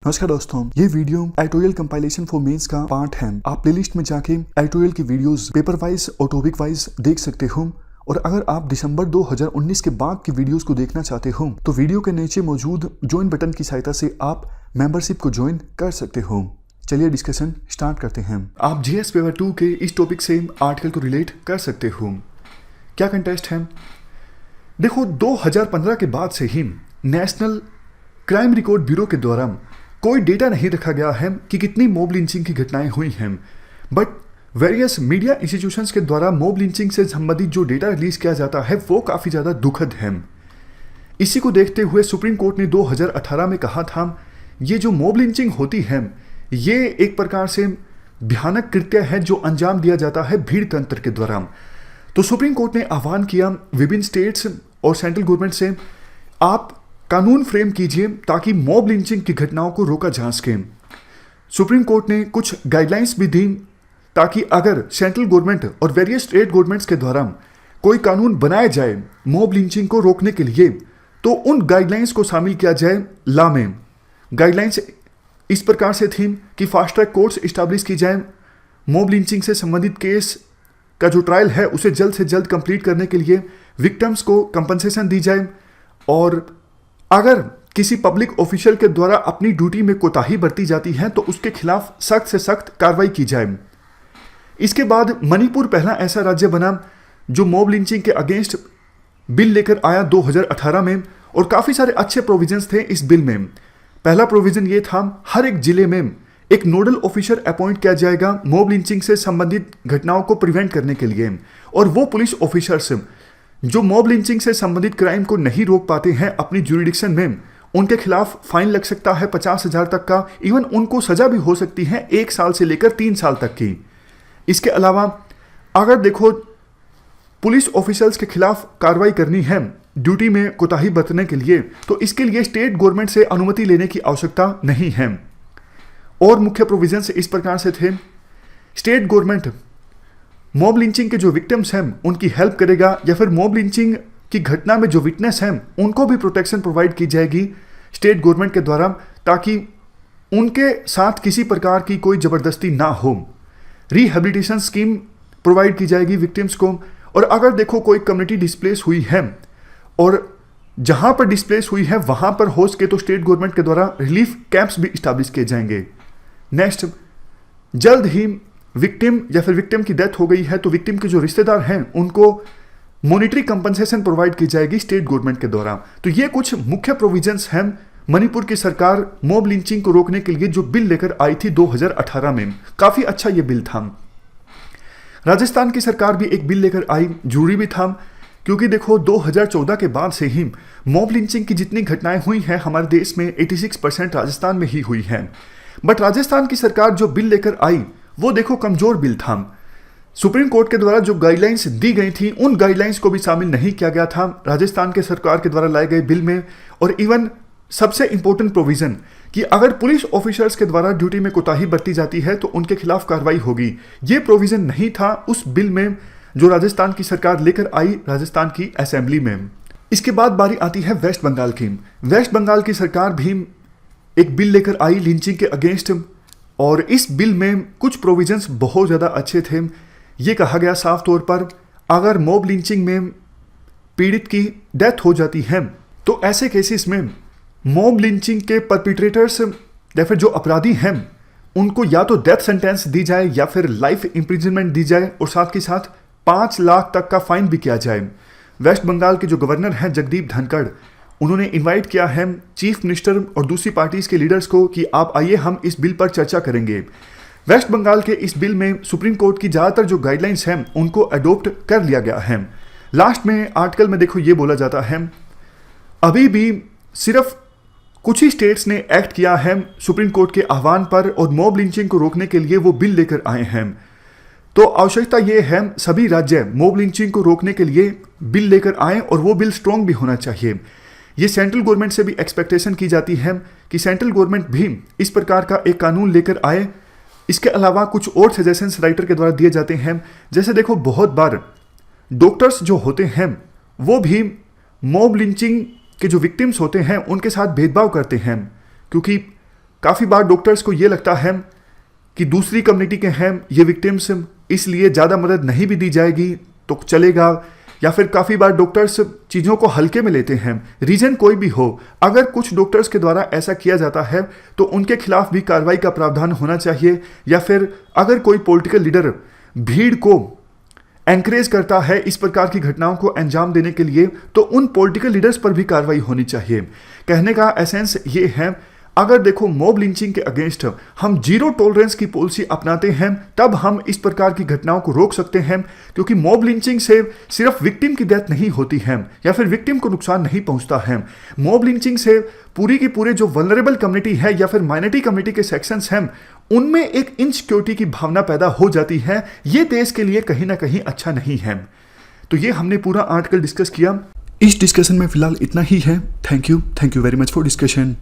नमस्कार दोस्तों, ये video editorial compilation for mains का पार्ट है। आप प्लेलिस्ट में जाके एडिटोरियल की वीडियोस पेपर वाइज और टॉपिक वाइज देख सकते हो। और अगर आप दिसंबर 2019 के बाद की वीडियोस को देखना चाहते हो तो वीडियो के नीचे मौजूद ज्वाइन बटन की सहायता से आप मेंबरशिप को ज्वाइन कर सकते हो। चलिए डिस्कशन स्टार्ट करते हैं। आप जीएस पेपर 2 के इस टॉपिक से आर्टिकल को रिलेट कर सकते हो। क्या कंटेस्ट है? देखो, 2015 के बाद से ही नेशनल क्राइम रिकॉर्ड ब्यूरो के द्वारा कोई डेटा नहीं रखा गया है कि कितनी मॉब लिंचिंग की घटनाएं हुई हैं, बट वेरियस मीडिया इंस्टीट्यूशंस के द्वारा मॉब लिंचिंग से संबंधित जो डेटा रिलीज किया जाता है वो काफ़ी ज़्यादा दुखद है। इसी को देखते हुए सुप्रीम कोर्ट ने 2018 में कहा था ये जो मॉब लिंचिंग होती है ये एक प्रकार से भयानक कृत्य है जो अंजाम दिया जाता है भीड़ तंत्र के द्वारा। तो सुप्रीम कोर्ट ने आह्वान किया विभिन्न स्टेट्स और सेंट्रल गवर्नमेंट से, आप कानून फ्रेम कीजिए ताकि मॉब लिंचिंग की घटनाओं को रोका जा सके। सुप्रीम कोर्ट ने कुछ गाइडलाइंस भी दी ताकि अगर सेंट्रल गवर्नमेंट और वेरियस स्टेट गवर्नमेंट्स के द्वारा कोई कानून बनाया जाए मॉब लिंचिंग को रोकने के लिए तो उन गाइडलाइंस को शामिल किया जाए लॉ में। गाइडलाइंस इस प्रकार से थी कि फास्ट ट्रैक कोर्ट्स इस्टेब्लिश की जाए, मॉब लिंचिंग से संबंधित केस का जो ट्रायल है उसे जल्द से जल्द कंप्लीट करने के लिए विक्टिम्स को कंपनसेशन दी जाए, और अगर किसी पब्लिक ऑफिशियल के द्वारा अपनी ड्यूटी में कोताही बरती जाती है तो उसके खिलाफ सख्त से सख्त कार्रवाई की जाए। इसके बाद मणिपुर पहला ऐसा राज्य बना जो मॉब लिंचिंग के अगेंस्ट बिल लेकर आया 2018 में, और काफ़ी सारे अच्छे प्रोविजंस थे इस बिल में। पहला प्रोविजन ये था, हर एक जिले में एक नोडल ऑफिसर अपॉइंट किया जाएगा मॉब लिंचिंग से संबंधित घटनाओं को प्रिवेंट करने के लिए, और वो पुलिस ऑफिसर्स जो मॉब लिंचिंग से संबंधित क्राइम को नहीं रोक पाते हैं अपनी ज्यूरिडिक्शन में, उनके खिलाफ फाइन लग सकता है 50,000 तक का, इवन उनको सजा भी हो सकती है 1 साल से लेकर 3 साल तक की। इसके अलावा अगर देखो पुलिस ऑफिसर्स के खिलाफ कार्रवाई करनी है ड्यूटी में कोताही बरतने के लिए तो इसके लिए स्टेट गवर्नमेंट से अनुमति लेने की आवश्यकता नहीं है। और मुख्य प्रोविजंस इस प्रकार से थे, स्टेट गवर्नमेंट मॉब लिंचिंग के जो विक्टिम्स हैं उनकी हेल्प करेगा, या फिर मॉब लिंचिंग की घटना में जो विटनेस हैं उनको भी प्रोटेक्शन प्रोवाइड की जाएगी स्टेट गवर्नमेंट के द्वारा, ताकि उनके साथ किसी प्रकार की कोई ज़बरदस्ती ना हो। रिहेबिलिटेशन स्कीम प्रोवाइड की जाएगी विक्टिम्स को। और अगर देखो कोई कम्युनिटी डिस्प्लेस हुई है और जहाँ पर डिस्प्लेस हुई है वहाँ पर हो सके तो स्टेट गवर्नमेंट के द्वारा रिलीफ कैंप्स भी इस्टेब्लिश किए जाएंगे। नेक्स्ट, जल्द ही विक्टिम या फिर विक्टिम की डेथ हो गई है तो विक्टिम के जो रिश्तेदार हैं उनको मॉनिटरी कंपनसेशन प्रोवाइड की जाएगी स्टेट गवर्नमेंट के द्वारा। तो ये कुछ मुख्य प्रोविजंस हैं मणिपुर की सरकार मॉब लिंचिंग को रोकने के लिए जो बिल लेकर आई थी 2018 में। काफ़ी अच्छा ये बिल था। राजस्थान की सरकार भी एक बिल लेकर आई, जरूरी भी था, क्योंकि देखो 2014 के बाद से ही मॉब लिंचिंग की जितनी घटनाएं हुई हैं हमारे देश में 86% राजस्थान में ही हुई हैं। बट राजस्थान की सरकार जो बिल लेकर आई वो देखो कमजोर बिल था। सुप्रीम कोर्ट के द्वारा जो गाइडलाइंस दी गई थी उन गाइडलाइंस को भी शामिल नहीं किया गया था राजस्थान के सरकार के द्वारा लाए गए बिल में। और इवन सबसे इंपॉर्टेंट प्रोविजन कि अगर पुलिस ऑफिसर्स के द्वारा ड्यूटी में कोताही बरती जाती है तो उनके खिलाफ कार्रवाई होगी, ये प्रोविजन नहीं था उस बिल में जो राजस्थान की सरकार लेकर आई राजस्थान की असेंबली में। इसके बाद बारी आती है वेस्ट बंगाल की। वेस्ट बंगाल की सरकार भी एक बिल लेकर आई लिंचिंग के अगेंस्ट, और इस बिल में कुछ प्रोविजंस बहुत ज़्यादा अच्छे थे। ये कहा गया साफ तौर पर, अगर मॉब लिंचिंग में पीड़ित की डेथ हो जाती है तो ऐसे केसेस में मॉब लिंचिंग के परपिट्रेटर्स या फिर जो अपराधी हैं उनको या तो डेथ सेंटेंस दी जाए या फिर लाइफ इम्प्रिजनमेंट दी जाए, और साथ के साथ 5 लाख तक का फाइन भी किया जाए। वेस्ट बंगाल के जो गवर्नर हैं जगदीप धनखड़, उन्होंने इनवाइट किया है चीफ मिनिस्टर और दूसरी पार्टीज के लीडर्स को कि आप आइए हम इस बिल पर चर्चा करेंगे। वेस्ट बंगाल के इस बिल में सुप्रीम कोर्ट की ज़्यादातर जो गाइडलाइंस हैं उनको अडोप्ट कर लिया गया है। लास्ट में आर्टिकल में देखो ये बोला जाता है, अभी भी सिर्फ कुछ ही स्टेट्स ने एक्ट किया है सुप्रीम कोर्ट के आह्वान पर और मॉब लिंचिंग को रोकने के लिए वो बिल लेकर आए हैं। तो आवश्यकता ये है सभी राज्य मॉब लिंचिंग को रोकने के लिए बिल लेकर आए, और वो बिल स्ट्रॉन्ग भी होना चाहिए। ये सेंट्रल गवर्नमेंट से भी एक्सपेक्टेशन की जाती है कि सेंट्रल गवर्नमेंट भी इस प्रकार का एक कानून लेकर आए। इसके अलावा कुछ और सजेशंस राइटर के द्वारा दिए जाते हैं, जैसे देखो बहुत बार डॉक्टर्स जो होते हैं वो भी मॉब लिंचिंग के जो विक्टिम्स होते हैं उनके साथ भेदभाव करते हैं, क्योंकि काफ़ी बार डॉक्टर्स को ये लगता है कि दूसरी कम्युनिटी के हैं ये विक्टिम्स, इसलिए ज़्यादा मदद नहीं भी दी जाएगी तो चलेगा, या फिर काफ़ी बार डॉक्टर्स चीज़ों को हल्के में लेते हैं। रीज़न कोई भी हो, अगर कुछ डॉक्टर्स के द्वारा ऐसा किया जाता है तो उनके खिलाफ भी कार्रवाई का प्रावधान होना चाहिए, या फिर अगर कोई पॉलिटिकल लीडर भीड़ को एनकरेज करता है इस प्रकार की घटनाओं को अंजाम देने के लिए तो उन पॉलिटिकल लीडर्स पर भी कार्रवाई होनी चाहिए। कहने का एसेंस ये है, अगर देखो मॉब लिंचिंग के अगेंस्ट हम जीरो टॉलरेंस की पॉलिसी अपनाते हैं तब हम इस प्रकार की घटनाओं को रोक सकते हैं, क्योंकि मॉब लिंचिंग से सिर्फ विक्टिम की डेथ नहीं होती है या फिर विक्टिम को नुकसान नहीं पहुंचता है। मॉब लिंचिंग से पूरी की पूरे जो वल्नरेबल कम्युनिटी है या फिर माइनॉरिटी कम्युनिटी के सेक्शंस हैं उनमें एक इनसिक्योरिटी की भावना पैदा हो जाती है। ये देश के लिए कहीं ना कहीं अच्छा नहीं है। तो ये हमने पूरा आर्टिकल डिस्कस किया। इस डिस्कशन में फिलहाल इतना ही है। Thank you very much for discussion.